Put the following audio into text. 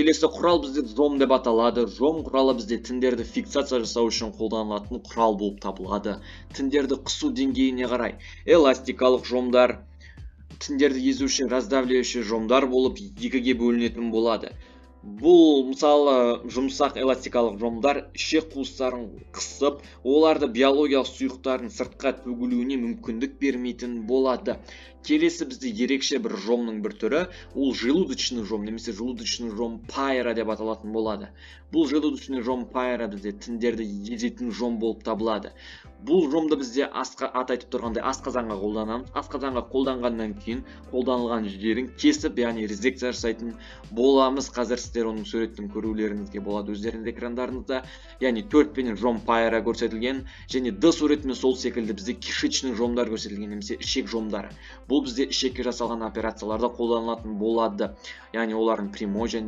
Келесі құрал бізде жом деп аталады. Жом құралы бізде тіндерді фиксация жасау үшін қолданылатын құрал болып табылады. Тіндерді қысу деңгейіне қарай эластикалық жомдар, тіндерді езуші раздавливающий жомдар болып екіге бөлінетін болады. Бұл мысалы жұмсақ эластикалық жомдар ішек қуыстарын қысып, оларды биологиялық сұйықтардың сыртқа төгілуіне мүмкіндік бермейтін болады. Келесі бізде ерекше бір жомның бір түрі, ол желудочный жом, немесе желудочный жом пайра деп аталатын болады. Бұл желудочный жом пайра бізде тіндерді езетін жом болып табылады. Бұл жомды бізде атайтып тұрғандай асқазанға қолданамыз. Асқазанға қолданғаннан кейін қолданылған жерін кесіп, яғни резекция жасайтын боламыз. Қазір сіздер оның суретін көрулеріңізге болады өздеріңіз экрандарыңызда. Яғни 4 пенен жом пайра көрсетілген, және Д суретімен сол секілді бізде кишечный жомдар көрсетілген, немесе ішек жомдары. Бұл бізде ішекке жасалған операцияларда қолданылатын болады. Яғни олардың прямой және